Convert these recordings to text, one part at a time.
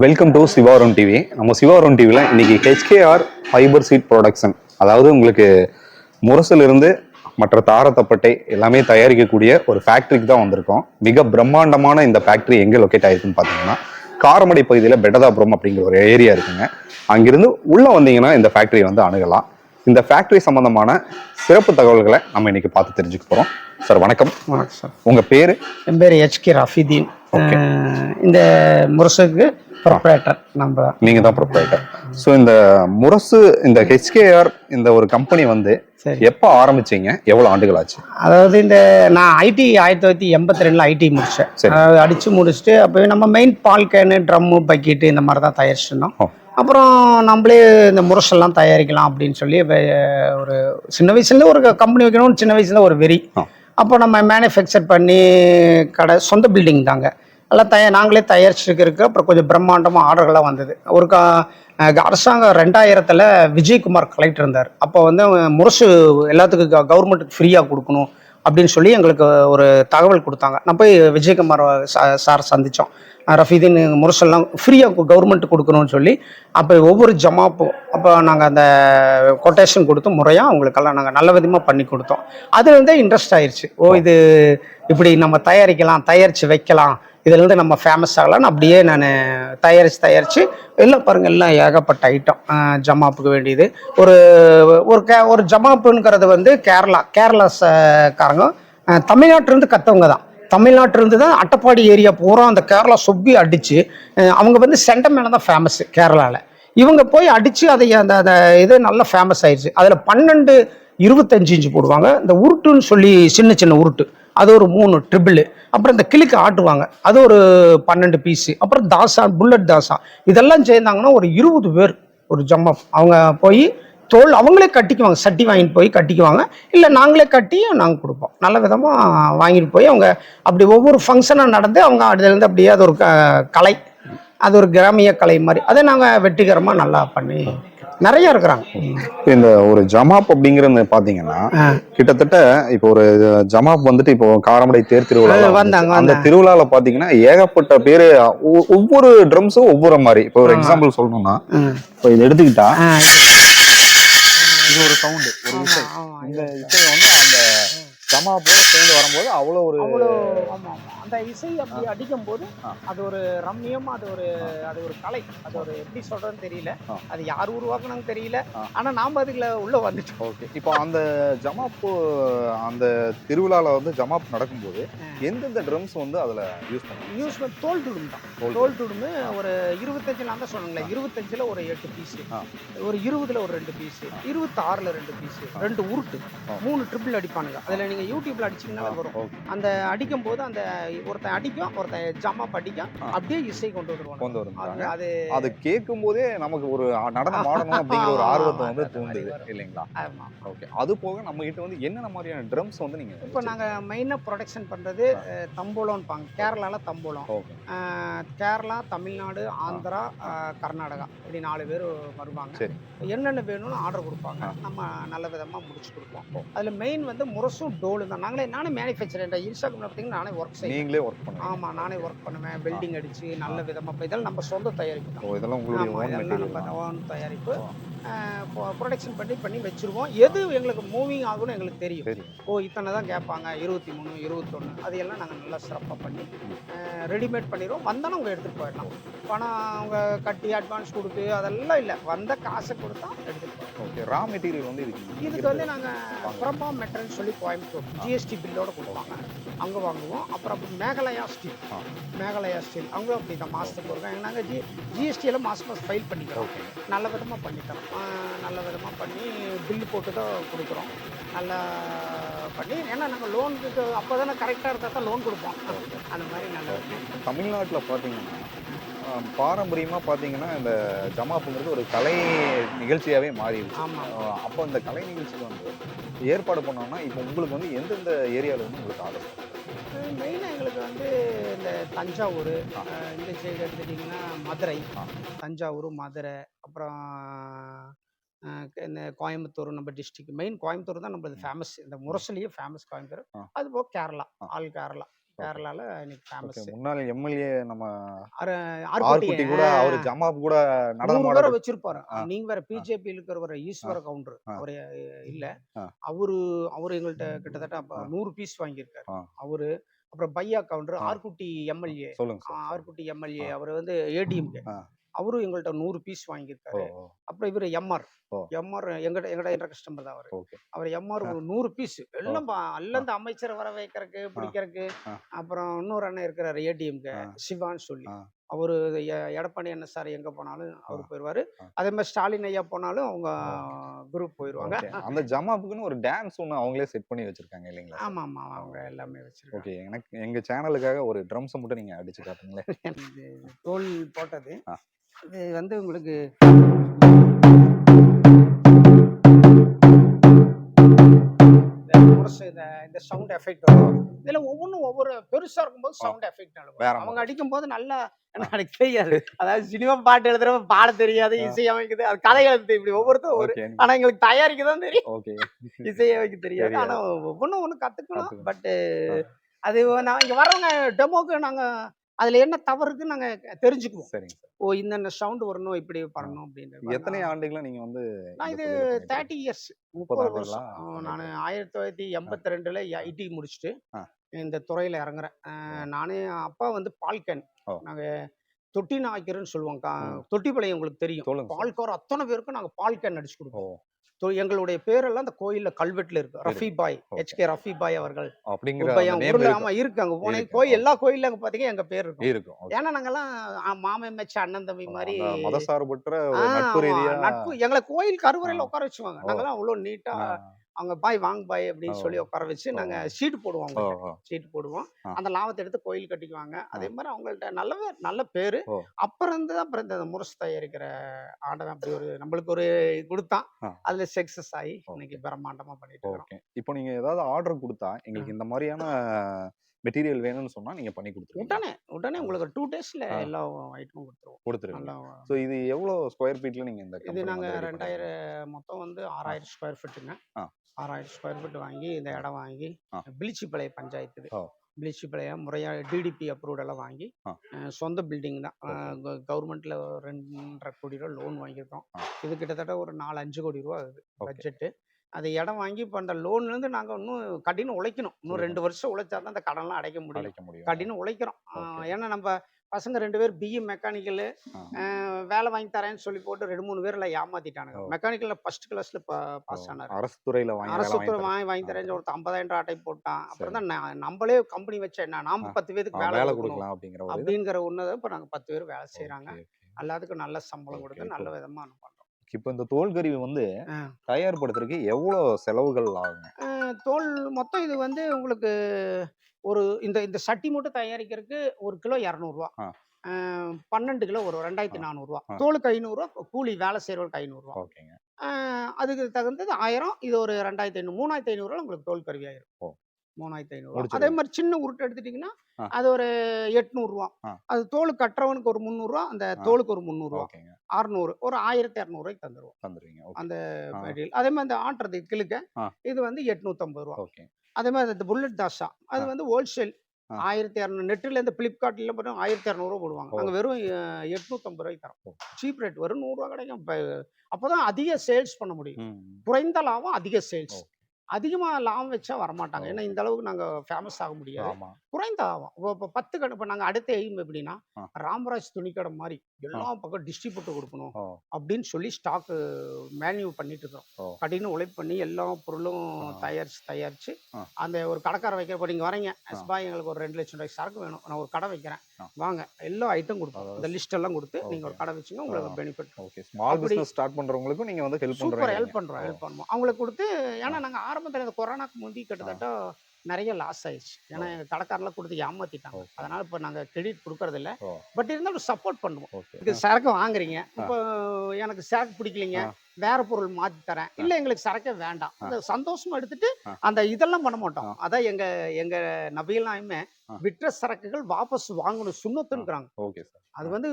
Welcome to Sivaron TV. நம்ம சிவாரோன் டிவியில் இன்னைக்கு ஹெச்கேஆர் ஃபைபர் சீட் ப்ரொடக்ஷன், அதாவது உங்களுக்கு முரசிலிருந்து மற்ற தாரத்தப்பட்டை எல்லாமே தயாரிக்கக்கூடிய ஒரு ஃபேக்ட்ரிக்கு தான் வந்திருக்கோம். மிக பிரம்மாண்டமான இந்த ஃபேக்ட்ரி எங்கே லொக்கேட் ஆயிருக்குன்னு பார்த்தீங்கன்னா காரமடை பகுதியில் பெட்டதாபுரம் அப்படிங்கிற ஒரு ஏரியா இருக்குங்க. அங்கிருந்து உள்ளே வந்தீங்கன்னா இந்த ஃபேக்ட்ரியை வந்து அணுகலாம். இந்த ஃபேக்ட்ரி சம்பந்தமான சிறப்பு தகவல்களை நம்ம இன்னைக்கு பார்த்து தெரிஞ்சுக்க போகிறோம். சார் வணக்கம். வணக்கம் சார். உங்கள் பேர்? என் பேர் ஹெச்கே ரஃபீதீன். இந்த முரசுக்கு ப்ரொப்ரைட்டர். நீங்கள் தான் ப்ரொப்ரைட்டர். ஸோ இந்த முரசு, இந்த ஹெச்கேஆர் இந்த ஒரு கம்பெனி வந்து எப்போ ஆரம்பிச்சீங்க, எவ்வளோ ஆண்டுகள் ஆச்சு? அதாவது இந்த நான் ஐடி 1982 ஐடி முடித்தேன். அடித்து முடிச்சுட்டு அப்போ நம்ம மெயின் பால் கேனு, ட்ரம்மு, பக்கெட்டு இந்த மாதிரி தான் தயாரிச்சிருந்தோம். அப்புறம் நம்மளே இந்த முரசெல்லாம் தயாரிக்கலாம் அப்படின்னு சொல்லி ஒரு சின்ன வயசுலேருந்து ஒரு கம்பெனி வைக்கணும்னு சின்ன வயசுல ஒரு வெறி. அப்போ நம்ம மேனுஃபேக்சர் பண்ணி கடை, சொந்த பில்டிங் தாங்க, எல்லாம் நாங்களே தயாரிச்சுருக்கு. அப்புறம் கொஞ்சம் பிரம்மாண்டமாக ஆர்டர்கள்லாம் வந்தது. ஒரு அரசாங்கம் 2000 விஜயகுமார் கலெக்டர் இருந்தார். அப்போ வந்து முரசு எல்லாத்துக்கும் கவர்மெண்ட்டுக்கு ஃப்ரீயாக கொடுக்கணும் அப்படின்னு சொல்லி எங்களுக்கு ஒரு தகவல் கொடுத்தாங்க. நான் போய் விஜயகுமார் சார் சந்தித்தோம். ரஃபீதீன் முரசெல்லாம் ஃப்ரீயாக கவர்மெண்ட்டு கொடுக்கணும்னு சொல்லி அப்போ ஒவ்வொரு ஜமாப்பும் அப்போ நாங்கள் அந்த கொட்டேஷன் கொடுத்து முறையாக அவங்களுக்கெல்லாம் நாங்கள் நல்ல விதமாக பண்ணி கொடுத்தோம். அதுலேருந்தே இன்ட்ரெஸ்ட் ஆயிடுச்சு. இது இப்படி நம்ம தயாரித்து வைக்கலாம், இதுலேருந்து நம்ம ஃபேமஸ் ஆகலான்னு அப்படியே நான் தயாரித்து எல்லாம் பாருங்கள், எல்லாம் ஏகப்பட்ட ஐட்டம் ஜமாப்புக்கு வேண்டியது. ஒரு ஜமாப்புங்கிறது வந்து கேரளாக்காரங்க தமிழ்நாட்டிலேருந்து கற்றவங்க தான். தமிழ்நாட்டிலிருந்து தான் அட்டப்பாடி ஏரியா பூரா அந்த கேரளா சொப்பி அடித்து அவங்க வந்து சென்டை மேலே தான் ஃபேமஸ்ஸு கேரளாவில். இவங்க போய் அடித்து அதை அந்த இது நல்லா ஃபேமஸ் ஆயிடுச்சு. அதில் 12 25 இன்ச்சு போடுவாங்க. இந்த உருட்டுன்னு சொல்லி சின்ன சின்ன உருட்டு, அது ஒரு 3 ட்ரிபிள். அப்புறம் இந்த கிளிக்கு ஆட்டுவாங்க, அது ஒரு 12 பீஸு. அப்புறம் தாசா, புல்லட் தாசா, இதெல்லாம் சேர்ந்தாங்கன்னா ஒரு 20 பேர் ஒரு ஜம்மாப். அவங்க போய் தோல் அவங்களே கட்டிக்குவாங்க, சட்டி வாங்கிட்டு போய் கட்டிக்குவாங்க. இல்லை நாங்களே கட்டி நாங்கள் கொடுப்போம். நல்ல விதமாக வாங்கிட்டு போய் அவங்க அப்படி ஒவ்வொரு ஃபங்க்ஷனாக நடந்து அவங்க அதுலேருந்து அப்படியே அது ஒரு கலை, அது ஒரு கிராமிய கலை மாதிரி அதை நாங்கள் வெற்றிகரமாக நல்லா பண்ணி நிறைய இருக்கிறாங்க. இந்த ஒரு ஜமாப் அப்படிங்கிறது பார்த்தீங்கன்னா கிட்டத்தட்ட இப்போ ஒரு ஜமாப் வந்துட்டு இப்போ காரமடை தேர் திருவிழா வந்தாங்க. அந்த திருவிழால பார்த்தீங்கன்னா ஏகப்பட்ட பேர், ஒவ்வொரு ட்ரம்ஸும் ஒவ்வொரு மாதிரி. இப்போ ஒரு எக்ஸாம்பிள் சொல்லணும்னா, இப்போ இதை எடுத்துக்கிட்டா இது ஒரு சவுண்டு, ஒரு இசை. இந்த இசை வந்து அந்த ஜமாப்போட சேர்ந்து வரும்போது அவ்வளோ ஒரு அந்த இசை அப்படி அடிக்கும் போது அது ஒரு ரம்மியமா, அது ஒரு கலை, அது ஒரு எப்படி சொல்றதுன்னு தெரியல, அது யார் உருவாக்குனான்னு தெரியல. ஆனா நாம அதுக்குள்ள உள்ள வந்துட்டோம். ஓகே. இப்போ அந்த ஜமாப்பு, அந்த திருவிழால வந்து ஜமாப் நடக்கும்போது எந்தெந்த ட்ரம்ஸ் வந்து அதுல யூஸ் பண்ண தோல் துடும் தான். தோல் துடுமு ஒரு 25 நான் தான் சொன்னேன்ல, 25ல ஒரு 8 பீஸ், ஒரு 20ல ஒரு 2 பீஸ், 26ல 2 பீஸ், 2 உருட்டு, 3 ட்ரிபிள் அடிப்பானுங்க. அதுல நீங்க யூடியூப்ல அடிச்சீங்கன்னா வரும். அந்த அடிக்கும் போது அந்த ஒருத்தன் அடிக்கும், ஒருத்தன் ஜமாப் அடிக்கும், அப்படியே இசை கொண்டு வருவாங்க. அது கேட்கும் போதே நமக்கு ஒரு நடனம் ஆடணும் அப்படிங்கிற ஒரு ஆர்வத்தை வந்து தூண்டுது இல்லைங்களா? ஓகே. அது போக நம்ம கிட்ட வந்து என்னென்ன மாதிரியான ட்ரம்ஸ் வந்து நீங்க இப்போ நாங்க மெயினா ப்ரொடக்ஷன் பண்றது தம்போலம்பாங்க. கேரளால தம்போலம், கேரளா, தமிழ்நாடு, ஆந்திரா, கர்நாடகா, இப்படி 4 பேர் வருவாங்க. என்னென்ன வேணும்னு ஆர்டர் கொடுப்பாங்க, நம்ம நல்ல விதமா முடிச்சு கொடுப்போம். அதுல மெயின் வந்து முரசும் டோலு தான். நானே மேனுஃபேக்சர், இன்ஸ்டாகிராம் பார்த்தீங்கன்னா நானே ஒர்க் செய்வேன். நீங்களே ஒர்க் பண்ணுவீங்க? ஆமா, நானே ஒர்க் பண்ணுவேன். வெல்டிங் அடிச்சு நல்ல விதமா. இதெல்லாம் நம்ம சொந்த தயாரிப்பு தான். இதெல்லாம் உங்களுடைய ஓன் தயாரிப்பு. ப்ரொடக்ஷன் பண்ணி வச்சிருவோம். எது எங்களுக்கு மூவிங் ஆகும்னு எங்களுக்கு தெரியும். இத்தனை தான் கேட்பாங்க, 23, 21, அதையெல்லாம் நாங்கள் நல்லா சிறப்பாக பண்ணி ரெடிமேட் பண்ணிடுவோம். வந்தாலும் அவங்க எடுத்துகிட்டு போயிடலாம். பணம் அவங்க கட்டி அட்வான்ஸ் கொடுத்து அதெல்லாம் இல்லை, வந்த காசை கொடுத்தா எடுத்துகிட்டு போயிடலாம். ஓகே. ரா மெட்டீரியல் வந்து இதுக்கு வந்து நாங்கள் பிரபா மெட்டல்னு சொல்லி கோயம்புத்தூர் ஜிஎஸ்டி பில்லோடு கொடுப்பாங்க, அங்கே வாங்குவோம். அப்புறம் மேகாலயா ஸ்டீல் அவங்க அப்படி தான் மாதத்துக்கு வருவாங்க. நாங்கள் ஜிஎஸ்டியெல்லாம் மாதம் ஃபைல் பண்ணிக்கிறோம். நல்ல விதமாக பண்ணித்தரோம். நல்ல விதமாக பண்ணி பில்லு போட்டு தான் கொடுக்குறோம். நல்லா பண்ணி, ஏன்னா நாங்கள் லோனுக்கு அப்போ தானே கரெக்டாக இருந்தால் தான் லோன் கொடுப்போம். அந்த மாதிரி நல்ல தமிழ்நாட்டில் பார்த்தீங்கன்னா பாரம்பரியமாக பார்த்தீங்கன்னா இந்த ஜமாப்புங்கிறது ஒரு கலை நிகழ்ச்சியாகவே மாறிடுச்சு. அப்போ இந்த கலை நிகழ்ச்சிக்கு வந்து ஏற்பாடு பண்ணோம்னா இப்போ உங்களுக்கு வந்து எந்தெந்த ஏரியாவில் வந்து உங்களுக்கு ஆர்டர்? மெயினாக எங்களுக்கு வந்து இந்த தஞ்சாவூர், இந்த சைடு எடுத்துட்டிங்கன்னா மதுரை, தஞ்சாவூர், மதுரை, அப்புறம் இந்த கோயம்புத்தூர், நம்ம டிஸ்ட்ரிக்ட் மெயின் கோயம்புத்தூர் தான் நம்மளது ஃபேமஸ். இந்த முரசுலேயே ஃபேமஸ் கோயம்புத்தூர். அது போக கேரளா, ஆல் கேரளா கேரளால இன்னைக்கு ஃபேமஸ். முன்னாள் எம்எல்ஏ நம்ம ஆர்குட்டி ஆர்குட்டி கூட அவரு ஜமாப் கூட 100 நடனம் பேரை ஆட வச்சிருப்பாரு. நீங்க வேற பிஜேபி இருக்கிற ஈஸ்வர கவுண்டர் அவரு இல்ல. அவரு எங்கள்கிட்ட கிட்டத்தட்ட 100 பீஸ் வாங்கியிருக்காரு அவரு. அப்புறம் பையா கவுண்டர் ஆர்குட்டி எம்எல்ஏ, சொல்லுங்க ஆர்குட்டி எம்எல்ஏ அவர் வந்து ஏடிஎம்கே, அவரும் எங்கள்கிட்ட 100 பீஸ் வாங்கியிருக்காரு. அப்புறம் இவர் எம்ஆர் எங்கட கஸ்டமர் தான் அவரு. அவர் எம்ஆர் ஒரு 100 பீஸ் எல்லாம் அல்லந்து அமைச்சர் வர வைக்கிறதுக்கு பிடிக்கிறதுக்கு. அப்புறம் இன்னொரு அண்ணன் இருக்கிறாரு ஏடிஎம்கே சிவான்னு சொல்லி, அவரு எடப்பாடி என்ன சார் எங்க போனாலும் அவர் போயிடுவாரு. அதே மாதிரி ஸ்டாலின் ஐயா போனாலும் அவங்க குரூப் போயிடுவாங்க. அந்த ஜமாப்புக்குன்னு ஒரு டான்ஸ் ஒன்று அவங்களே செட் பண்ணி வச்சிருக்காங்க இல்லைங்களா? ஆமா ஆமா, அவங்க எல்லாமே வச்சிருக்காங்க. ஓகே, எனக்கு எங்க சேனலுக்காக ஒரு ட்ரம்ஸ் மட்டும் நீங்க அடிச்சு காட்டுங்களேன். தோல் போட்டது இது வந்து உங்களுக்கு இந்த சவுண்ட் எஃபெக்ட் வரும். இதுல ஒவ்வொன்றும் ஒவ்வொரு பெருசா இருக்கும்போது சவுண்ட் எஃபெக்ட் அவங்க அடிக்கும் போது நல்லா எனக்கு தெரியாது. அதாவது சினிமா பாட்டு எழுதுறப்ப பாட தெரியாது, இசை அமைக்குது, அது கதை எழுது, இப்படி ஒவ்வொருத்தரும் ஒரு. ஆனா எங்களுக்கு தயாரிக்க தான் தெரியும், இசையமைக்க தெரியாது. ஆனா ஒவ்வொன்னு கத்துக்கணும். பட் அது நான் இங்க வர்றவங்க டெமோக்கு நாங்க அதுல என்ன தவறு இருக்குன்னு நாங்க தெரிஞ்சுக்குவோம். சரிங்க. ஓ இந்த சவுண்ட் வரணும், இப்படி பண்ணணும் அப்படின்னு. எத்தனை ஆண்டுகளா நீங்க வந்து? நான் இது 30 இயர்ஸ், 30 வருஷம். நான் 1982ல ஐடி முடிச்சுட்டு இந்த துறையில இறங்குறேன். நானே அப்பா வந்து பால்கேன், நாங்க தொட்டி நாய்க்கர்னு சொல்லுவாங்க, தொட்டிப்பாளையம் உங்களுக்கு தெரியும். பால்கார் அத்தனை பேருக்கும் நாங்க பால்கேன் அடிச்சு கொடுப்போம். எங்களுடைய பேரெல்லாம் அந்த கோயில்ல கல்வெட்டுல இருக்கு. ரஃபி பாய், HK ரஃபி பாய் அவர்கள் இருக்காங்க. போன கோயில் எல்லா கோயில்ல அங்க பாத்தீங்கன்னா எங்க பேர் இருக்கும். ஏன்னா நாங்கெல்லாம் மாமன் மச்ச அண்ணன் தம்பி மாதிரி மதசார்பற்ற நட்பு. எங்களை கோயில் கருவறையில உட்கார வச்சுவாங்க. நாங்கெல்லாம் அவ்வளவு நீட்டா அவங்க பாய் வாங்க பாய் அப்படின்னு சொல்லி உட்கார வச்சு நாங்க சீட்டு போடுவோம். சீட்டு போடுவோம், அந்த லாபத்தை எடுத்து கோயில் கட்டிக்குவாங்க. அதே மாதிரி அவங்கள்ட்ட நல்ல பேரு. அப்புறம் இருந்து தான் அப்புறம் இந்த முரசு தயாரிக்கிற ஆண்டவன் அப்படி ஒரு நம்மளுக்கு ஒரு கொடுத்தான். அதுல சக்சஸ் ஆகி இன்னைக்கு பிரம்மாண்டமா பண்ணிட்டு இருக்கோம். இப்போ நீங்க ஏதாவது ஆர்டர் கொடுத்தா எங்களுக்கு இந்த மாதிரியான மெட்டீரியல் வேணும்னு சொன்னா நீங்க பண்ணி கொடுத்துருவீங்க? உடனே உங்களுக்கு 2 daysல எல்லா ஐட்டமும் கொடுத்துருவீங்க. சோ இது எவ்வளவு ஸ்கொயர் ஃபீட்ல நீங்க இந்த இது நாங்க 2000 மொத்தம் வந்து 6000 ஸ்கொயர் ஃபீட்டுங்க. 6000 ஸ்கொயர் ஃபீட் வாங்கி இந்த இடம் வாங்கி பிளிச்சிப்பாளையம் பஞ்சாயத்து, பிளிச்சிப்பாளையம் முறையா DDP அப்ரூவ்ட் எல்லாம் வாங்கி சொந்த பில்டிங் தான். கவர்மெண்ட்ல 2.5 கோடி ரூபா லோன் வாங்கியிருக்கோம். இது கிட்டத்தட்ட ஒரு 4-5 கோடி ரூபா ஆகுது பட்ஜெட்டு. அது இடம் வாங்கி இப்போ அந்த லோன்லேருந்து நாங்கள் இன்னும் கடினம் உழைக்கணும். இன்னும் 2 வருஷம் உழைச்சா தான் அந்த கடன்லாம் அடைக்க முடியும். கடினம் உழைக்கிறோம். ஏன்னா நம்ம பசங்க 2 பேர் BE மெக்கானிக்கல் வேலை வாங்கி தரேன்னு சொல்லி போட்டு 2-3 பேர்ல ஏமாத்திட்டானுங்க. மெக்கானிக்கல்ல ஃபர்ஸ்ட் கிளாஸ்ல பாஸ் ஆனார். அரசு துறை வாங்கி தரேன்னு ஒரு 50,000 அட்டை போட்டான். அப்புறம் தான் நம்மளே கம்பெனி வச்ச என்ன நாம 10 பேருக்கு வேலை கொடுக்கலாம் அப்படிங்கிற ஒன்று. இப்போ நாங்கள் 10 பேர் வேலை செய்யறாங்க. எல்லாத்துக்கும் நல்ல சம்பளம் கொடுத்து நல்ல விதமா பண்றோம். இப்போ இந்த தோல் கருவி வந்து தயார்படுத்துறதுக்கு எவ்வளவு செலவுகள் ஆகுங்க? தோல் மொத்தம் இது வந்து உங்களுக்கு ஒரு இந்த சட்டி மட்டும் தயாரிக்கிறதுக்கு 1 கிலோ 200 ரூபா, 12 கிலோ ஒரு 2400 ரூபா. தோலுக்கு 500 ரூபா, கூலி வேலை செய்யறவங்களுக்கு 500 ரூபா. அதுக்கு தகுந்தது 1000. இது ஒரு 2500 3500 ரூபா உங்களுக்கு தோல் கருவி ஆயிரும். 3500. அதே மாதிரி சின்ன உருட்டு எடுத்துட்டீங்கன்னா அது ஒரு 800 ரூபா. அது தோல் கட்டுறவனுக்கு ஒரு 300 ரூபா, அந்த தோலுக்கு ஒரு 300 ரூபா, 600, ஒரு 1200 ரூபாய்க்கு தந்துருவோம் அந்த மெட்டீரியல். அதே மாதிரி இந்த ஆட்டுறது கிழுக்க இது வந்து 850 ரூபா. அதே மாதிரி இந்த புல்லட் தாஷா அது வந்து ஹோல்சேல் 1200. நெட்டில் இந்த பிளிப்கார்ட்ல போட்டு 1200 ரூபா போடுவாங்க. நாங்கள் வெறும் 850 ரூபாய்க்கு தரோம். சீப் ரேட், வெறும் 100 ரூபா கிடைக்கும். அப்போதான் அதிக சேல்ஸ் பண்ண முடியும். குறைந்த லாபம் அதிக சேல்ஸ். அதிகமாக லாபம் வச்சா வரமாட்டாங்க. ஏன்னா இந்த அளவுக்கு நாங்கள் ஃபேமஸ் ஆக முடியாது. குறைந்த லாபம். இப்போ 10 கடை. இப்போ நாங்கள் அடுத்த எய்ம் எப்படின்னா ராமராஜ் துணிக்கடை மாதிரி எல்லா பக்கம் டிஸ்ட்ரிபியூட்டர் கொடுக்கணும் அப்படின்னு சொல்லி ஸ்டாக்கு மேன்யூ பண்ணிட்டு இருக்கோம். கடின உழைப்பு பண்ணி எல்லா பொருளும் தயாரிச்சு அந்த ஒரு கடைக்கார வைக்கிற. இப்போ நீங்கள் வரீங்க பாய், எங்களுக்கு ஒரு 2 லட்சம் ரூபாய்க்கு சரக்கு வேணும், நான் ஒரு கடை வைக்கிறேன் வாங்க, எல்லா ஐட்டம் கொடுப்போம். இந்த லிஸ்ட் எல்லாம் கொடுத்து நீங்கள் ஒரு கடை வச்சுங்க, உங்களுக்கு பெனிஃபிட். ஸ்மால் பிசினஸ் ஸ்டார்ட் பண்றவங்களுக்கும் நீங்கள் வந்து ஹெல்ப் பண்ணுவோம் அவங்களுக்கு கொடுத்து. ஏன்னா நாங்கள் ஆரம்பத்தில் இந்த கொரோனாக்கு முந்தி கிட்டத்தட்ட நிறைய லாஸ் ஆயிடுச்சு. ஏன்னா எங்கள் கடைக்காரெல்லாம் கொடுத்து ஏமாத்திட்டாங்க. அதனால இப்போ நாங்கள் கிரெடிட் கொடுக்கறது இல்லை. பட் இருந்தாலும் சப்போர்ட் பண்ணுவோம். இதுக்கு சரக்கு வாங்குறீங்க, இப்போ எனக்கு சரக்கு பிடிக்கலைங்க, வேற பொருள் மாத்தி தரேன், இல்ல எங்களுக்கு சரக்கே வேண்டாம், அந்த சந்தோஷமா எடுத்துட்டு அந்த இதெல்லாம் பண்ண மாட்டோம். அதான் எங்க எங்க நபிகள் நாயகமே விற்ற சரக்குகள் வாபஸ் வாங்கணும் சுன்னத்துன்றாங்க. Okay sir. அது வந்து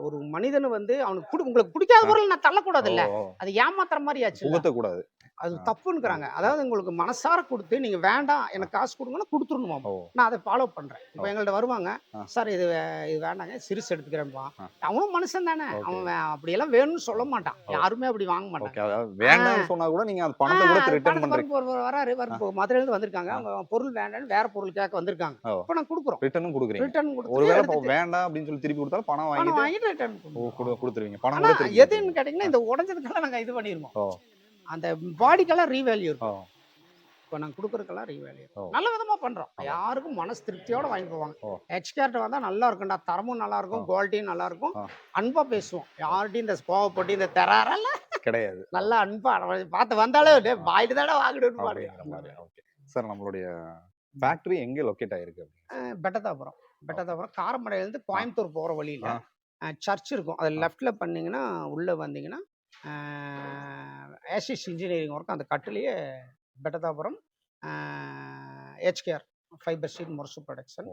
ஒரு மனிதனை வந்து அவனுக்கு உங்களுக்கு பிடிக்காத பொருள் நான் தள்ளக்கூடாது இல்ல, அது ஏமாத்துற மாதிரி ஆச்சு, புகுத்தக்கூடாது, அது தப்புன்னுக்குறாங்க. அதாவது உங்களுக்கு மனசார கொடுத்து நீங்க வேண்டாம் எனக்கு காசு கொடுங்கன்னா கொடுத்துடணுமா, நான் அதை ஃபாலோ பண்றேன். இப்போ எங்கள்ட்ட வருவாங்க, சார் இது இது வேண்டாங்க சிறுசு எடுத்துக்கிறேன்ப்பா, அவனும் மனுஷன் தானே, அவன் அப்படியெல்லாம் வேணும்னு சொல்ல மாட்டான், யாருமே அப்படி வாங்க மாட்டாங்க. வேண்டாம்னு சொன்னா கூட நீங்க அந்த பணத்தை கூட ரிட்டர்ன் பண்றீங்க. வராரு மதுரையில இருந்து வந்திருக்காங்க, அவங்க பொருள் வேண்டாம்னு வேற பொருள் கேட்க வந்திருக்காங்க, இப்போ நான் கொடுக்குறோம், ரிட்டர்னும் கொடுக்குறீங்க. ரிட்டர்ன் ஒருவேளை வேண்டாம் அப்படின்னு சொல்லி திருப்பி கொடுத்தாலும் பணம் வாங்கிட்டு ரிட்டர்ன் கொடுத்துருவீங்க. பணம் எதுன்னு கேட்டீங்கன்னா இந்த உடஞ்சதுக்கெல்லாம் நாங்க இது பண்ணிருவோம், அந்த பாடிக்கெல்லாம் ரீவேல்யூ இருக்கும், இப்போ நாங்கள் கொடுக்குறதுக்கெல்லாம் ரீவேல்யூ இருக்கும், நல்ல விதமாக பண்ணுறோம், யாருக்கும் மனசு திருப்தியோட வாங்கி போவாங்க. ஹெச்கேர்ட்ட வந்தால் நல்லா இருக்கும்டா, தரமும் நல்லா இருக்கும், குவாலிட்டியும் நல்லா இருக்கும், அன்பாக பேசுவோம், யார்கிட்டையும் இந்த கோவப்பட்டு இந்த தெராரெல்லாம் கிடையாது, நல்லா அன்பாக பார்த்து வந்தாலே வாயிட்டு தானே வாங்கிடுன்னு பாருங்க. சார் நம்மளுடைய ஃபேக்டரி எங்கே லொக்கேட் ஆயிருக்கு? பெட்டதாபுரம் காரமடையிலேருந்து கோயம்புத்தூர் போகிற வழியில் சர்ச் இருக்கும், அது லெஃப்டில் பண்ணிங்கன்னா உள்ளே வந்தீங்கன்னா ஏசிஸ் இன்ஜினியரிங் ஒர்க் அந்த கட்டுலேயே பெட்டதாபுரம் ஹெச்கேஆர் ஃபைபர் ஷீட் முரசு ப்ரொடக்ஷன்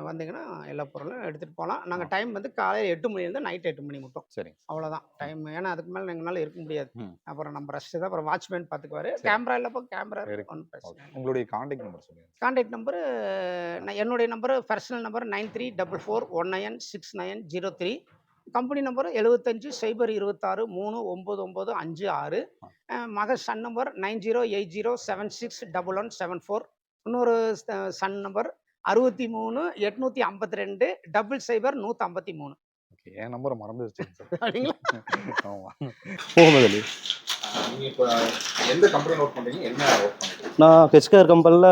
வந்தீங்கன்னா எல்லா பொருளும் எடுத்துகிட்டு போகலாம். நாங்கள் டைம் வந்து காலையில் 8 மணிலேருந்து நைட் 8 மணி மட்டும், சரி அவ்வளோதான் டைம், ஏன்னா அதுக்கு மேலே எங்களால் இருக்க முடியாது, அப்புறம் நம்ம ரஷ்ட்டு தான், அப்புறம் வாட்ச்மேன் பார்த்துக்குவாரு, கேமரா இல்லைப்போ கேமரா ஒன்றும் பிரச்சனை. உங்களுடைய கான்டாக்ட் நம்பர் சொல்லுங்கள். கான்டாக்ட் நம்பரு என்னுடைய number personal number 9344196903, company number 75 026 39956, மக சன் நம்பர் 9080761174, இன்னொரு சன் நம்பர் 63 852 00153. என் நம்பரை மறந்துருச்சு அப்படிங்களா? முகமது அலி. நீங்கள் இப்போ எந்த கம்பெனியில் ஒர்க் பண்ணுறீங்க, என்ன ஒர்க் பண்ணுறீங்க? நான் ஹெச்கேஆர் கம்பெனியில்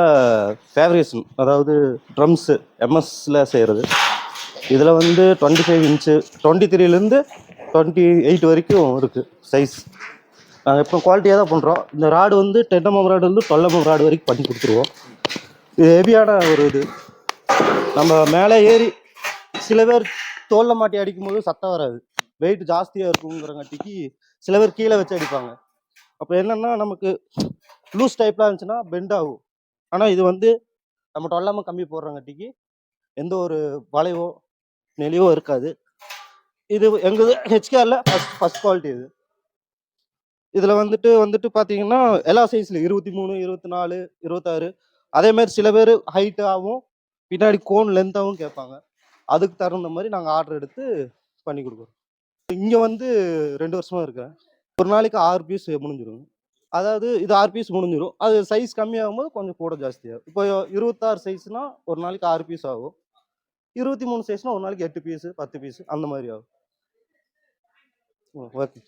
ஃபேப்ரிகேஷன், அதாவது ட்ரம்ஸு எம்எஸ்ல செய்கிறது. இதில் வந்து 25 இன்ச்சு 23லேருந்து 28 வரைக்கும் இருக்குது சைஸ். நாங்கள் இப்போ குவாலிட்டியாக தான் பண்ணுறோம். இந்த ராடு வந்து 10 mm ராடுலேருந்து 12 mm ராடு வரைக்கும் பண்ணி கொடுத்துருவோம். இது ஹெவியான ஒரு இது, நம்ம மேலே ஏறி சில பேர் தோலில் மாட்டி அடிக்கும்போது சத்தம் வராது, வெயிட் ஜாஸ்தியாக இருக்குங்கிறங்காட்டிக்கு சில பேர் கீழே வச்சு அடிப்பாங்க. அப்போ என்னென்னா நமக்கு லூஸ் டைப்லாம் இருந்துச்சுன்னா பெண்ட் ஆகும். ஆனால் இது வந்து நம்ம 12 mm கம்மி போடுறங்காட்டிக்கு எந்த ஒரு வளைவோ நெளிவோ இருக்காது. இது எங்கள் ஹெச்கேஆரில் ஃபஸ்ட் குவாலிட்டி இது. இதில் வந்துட்டு பார்த்தீங்கன்னா எல்லா சைஸ்லையும் 23, 24, 26, அதேமாதிரி சில பேர் ஹைட்டாகவும் பின்னாடி கோன் லென்த்தாகவும் கேட்பாங்க. அதுக்கு தகுந்த மாதிரி நாங்கள் ஆர்டர் எடுத்து பண்ணி கொடுக்குறோம். இங்கே 2 வருஷமாக இருக்கிறேன். ஒரு நாளைக்கு 6 பீஸ் முடிஞ்சிடும். அதாவது இது 6 பீஸ் முடிஞ்சிடும். அது சைஸ் கம்மியாகும் போது கொஞ்சம் கூட ஜாஸ்தியாகும். இப்போ 26 சைஸ்னால் ஒரு நாளைக்கு 6 பீஸ் ஆகும். 23 சைஸ்னால் ஒரு நாளைக்கு 8 பீஸு 10 பீஸு அந்த மாதிரி ஆகும். ஓகே.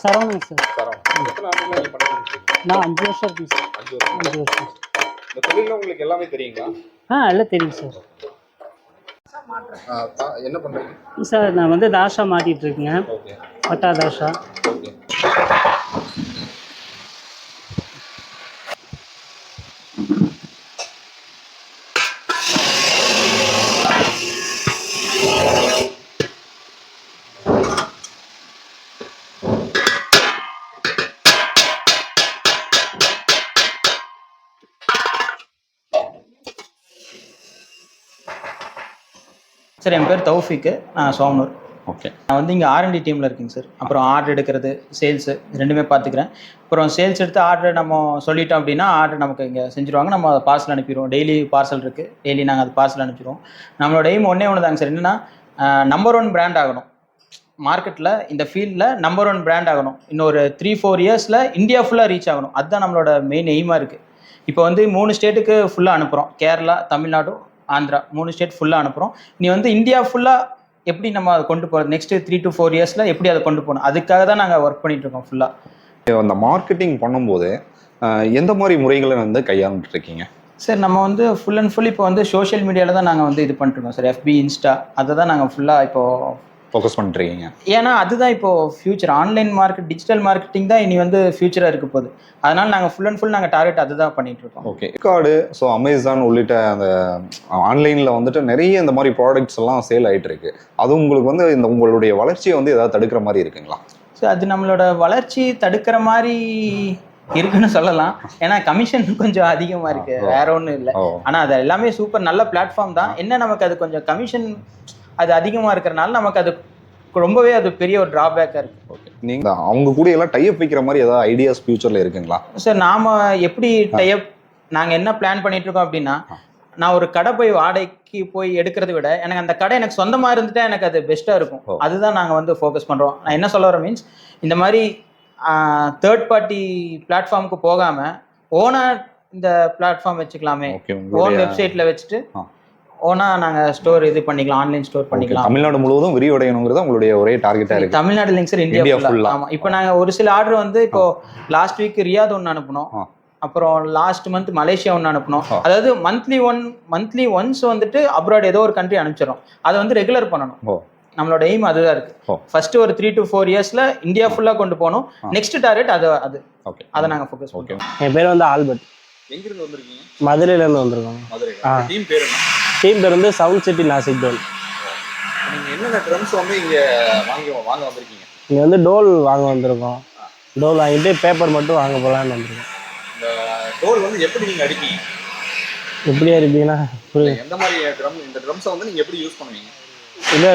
சரவணன் சார். நான் 5 வருஷம் இருக்கேன் சார். 5 வருஷம். இந்த தொழிலில் உங்களுக்கு எல்லாமே தெரியுங்களா? எல்லாம் தெரியும் சார். என்ன பண்ணுறீங்க சார்? நான் தாஷா மாட்டிகிட்டு இருக்கேங்க. பட்டா தாஷா. சார் என் பேர் தௌஃபிக்கு, நான் சோமனூர். ஓகே. நான் இங்கே R&D டீமில் இருக்கேங்க சார். அப்புறம் ஆர்டர் எடுக்கிறது, சேல்ஸு ரெண்டுமே பார்த்துக்கிறேன். அப்புறம் சேல்ஸ் எடுத்து ஆர்டர் நம்ம சொல்லிட்டோம் அப்படின்னா ஆர்டர் நமக்கு இங்கே செஞ்சுருவாங்க. நம்ம அதை பார்சல் அனுப்பிடுவோம். டெய்லி பார்சல் இருக்குது, டெய்லி நாங்கள் அது பார்சல் அனுப்பிடுவோம். நம்மளோட எய்ம் ஒன்றே தாங்க சார், என்னென்னா நம்பர் 1 பிராண்ட் ஆகணும். மார்க்கெட்டில் இந்த ஃபீல்டில் நம்பர் 1 பிராண்ட் ஆகணும். இன்னொரு 3-4 இயர்ஸில் இந்தியா ஃபுல்லாக ரீச் ஆகணும். அதுதான் நம்மளோட மெயின் எய்மாக இருக்குது. இப்போ 3 ஸ்டேட்டுக்கு ஃபுல்லாக அனுப்புகிறோம். கேரளா, தமிழ்நாடு, ஆந்திரா 3 ஸ்டேட் ஃபுல்லாக அனுப்புகிறோம். நீ இந்தியா ஃபுல்லாக எப்படி நம்ம அதை கொண்டு போகிறது நெக்ஸ்ட் 3 to 4 இயர்ஸில் எப்படி அதை கொண்டு போகணும், அதுக்காக தான் நாங்கள் ஒர்க் பண்ணிட்டு இருக்கோம் ஃபுல்லாக. அந்த மார்க்கெட்டிங் பண்ணும்போது எந்த மாதிரி முறைகளை வந்து கையாண்டுட்டு இருக்கீங்க? சார் நம்ம வந்து ஃபுல் அண்ட் ஃபுல் இப்போ வந்து சோஷியல் மீடியாவில் தான் நாங்கள் வந்து இது பண்ணிட்டுருக்கோம் சார். FB, இன்ஸ்டா அதை தான் நாங்கள் ஃபுல்லாக இப்போது ஃபோக்கஸ் பண்ணிட்டுருக்கீங்க. ஏன்னா அதுதான் இப்போது future. Online market, digital marketing தான் இனி வந்து ஃபியூச்சராக இருக்க போகுது. அதனால் நாங்கள் ஃபுல் அண்ட் ஃபுல் நாங்கள் டார்கெட் அதுதான் பண்ணிகிட்ருக்கோம். ஓகே. ஃப்ளிப்கார்டு, ஸோ அமேசான் உள்ளிட்ட அந்த ஆன்லைனில் வந்துட்டு நிறைய இந்த மாதிரி ப்ராடக்ட்ஸ் எல்லாம் சேல் ஆகிட்டு இருக்கு. அது உங்களுக்கு வந்து இந்த உங்களுடைய வளர்ச்சியை வந்து ஏதாவது தடுக்கிற மாதிரி இருக்குங்களா? ஸோ அது நம்மளோட வளர்ச்சி தடுக்கிற மாதிரி இருக்குன்னு சொல்லலாம். ஏன்னா கமிஷன் கொஞ்சம் அதிகமாக இருக்கு, வேற ஒன்றும் இல்லை. ஆனால் அது எல்லாமே சூப்பர் நல்ல பிளாட்ஃபார்ம் தான். என்ன நமக்கு அது கொஞ்சம் கமிஷன் அது அதிகமாக இருக்கிறனால நமக்கு அது ரொம்பவே அது பெரிய ஒரு டிராபேக்காக இருக்கு. ஓகே. நீங்கள் அவங்க கூட எல்லாம் டைப் வைக்கிற மாதிரி ஏதாவது ஐடியாஸ் ஃபியூச்சரில் இருக்குங்களா? சார் நாம் எப்படி டைப் நாங்கள் என்ன பிளான் பண்ணிட்டு இருக்கோம் அப்படின்னா, நான் ஒரு கடை போய் வாடகைக்கு போய் எடுக்கிறத விட எனக்கு அந்த கடை எனக்கு சொந்தமாக இருந்துட்டா எனக்கு அது பெஸ்ட்டாக இருக்கும். அதுதான் நாங்கள் வந்து ஃபோக்கஸ் பண்ணுறோம். நான் என்ன சொல்ல வரேன் மீன்ஸ், இந்த மாதிரி தேர்ட் பார்ட்டி பிளாட்ஃபார்முக்கு போகாமல் ஓனாக இந்த பிளாட்ஃபார்ம் வச்சுக்கலாமே, ஓன் வெப்சைட்டில் வச்சுட்டு ஓனாக நாங்கள் ஸ்டோர் இது பண்ணிக்கலாம், ஆன்லைன் ஸ்டோர் பண்ணிக்கலாம். தமிழ்நாடு முழுவதும் விரிவடையணுங்கிறது உங்களுடைய ஒரே டார்கெட்டாக இருக்குது. தமிழ்நாடு இல்லைங்க சார், இந்தியா ஃபுல்லாக. ஆமாம். இப்போ நாங்கள் ஒரு சில ஆர்டர் வந்து இப்போ லாஸ்ட் வீக் ரியாத் ஒன்று அனுப்பினோம், அப்புறம் லாஸ்ட் மந்த் மலேசியா ஒன்று அனுப்பினோம். அதாவது மந்த்லி ஒன்ஸ் வந்துட்டு அப்ராட் ஏதோ ஒரு கண்ட்ரி அனுப்பிச்சிடறோம். அதை வந்து ரெகுலர் பண்ணணும். நம்மளோட எய்ம் அதுதான் இருக்கு. ஃபர்ஸ்ட் ஒரு 3 to 4 இயர்ஸ்ல இந்தியா ஃபுல்லா கொண்டு போகணும். நெக்ஸ்ட் டார்கெட் அது அதை நாங்க ஃபோக்கஸ் பண்ணுவோம். என் பேர் வந்து ஆல்பர்ட். எங்க இருந்து வந்திருக்கீங்க? மதுரையில இருந்து வந்திருக்கோம். மதுரை. டீம் பேர் என்ன? டீம் பேர் வந்து சவுண்ட் சிட்டி நாசிக் டோல். நீங்க என்னென்ன ட்ரம்ஸ் வந்து இங்க வாங்க வந்திருக்கீங்க? இங்க வந்து டோல் வாங்க வந்திருக்கோம். டோல் வாங்கிட்டு பேப்பர் மட்டும் வாங்க போலான்னு வந்திருக்கோம். இந்த டோல் வந்து எப்படி நீங்க அடிப்பீங்க? எப்படி அடிப்பீங்கன்னா எந்த மாதிரி ட்ரம், இந்த ட்ரம்ஸை வந்து நீங்க எப்படி யூஸ் பண்ணுவீங்க? இல்லை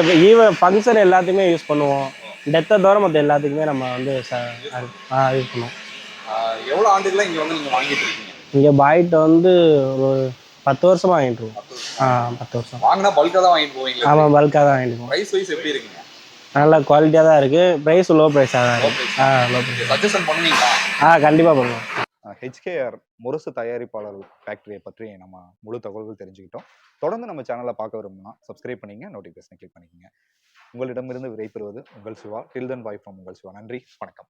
ஃபங்க்ஷன் எல்லாத்துக்குமே யூஸ் பண்ணுவோம். டெத்தை தவிர மற்ற எல்லாத்துக்குமே நம்ம வந்து யூஸ் பண்ணுவோம். எவ்வளோ ஆண்டுகளாக இங்கே வந்து நீங்கள் வாங்கிட்டு இருக்கீங்க? இங்கே பாய்ட்ட வந்து ஒரு 10 வருஷமாக வாங்கிட்டு இருக்கோம். 10 வருஷம். வாங்கினா பல்காக தான் வாங்கிட்டு போவீங்க? ஆமாம், பல்காக தான் வாங்கிட்டு போவோம். ப்ரைஸ் வைஸ் எப்படி இருக்குங்க? நல்ல குவாலிட்டியாக தான் இருக்குது. ப்ரைஸ் லோ ப்ரைஸாக தான் இருக்குது. Low price. சஜஷன் பண்ணுவீங்களா? கண்டிப்பாக பண்ணுவோம். HKR முரசு தயாரிப்பாளர் ஃபேக்டரியை பற்றி நம்ம முழு தகவல்கள் தெரிஞ்சுக்கிட்டோம். தொடர்ந்து நம்ம சேனலை பார்க்க விரும்புனா சப்ஸ்கிரைப் பண்ணிங்க, நோட்டிஃபிகேஷனை கிளிக் பண்ணிக்கங்க. உங்களிடமிருந்து விடைபெறுவது உங்கள் சிவா. டில் தென் பை ஃப்ரம் உங்கள் சிவா. நன்றி, வணக்கம்.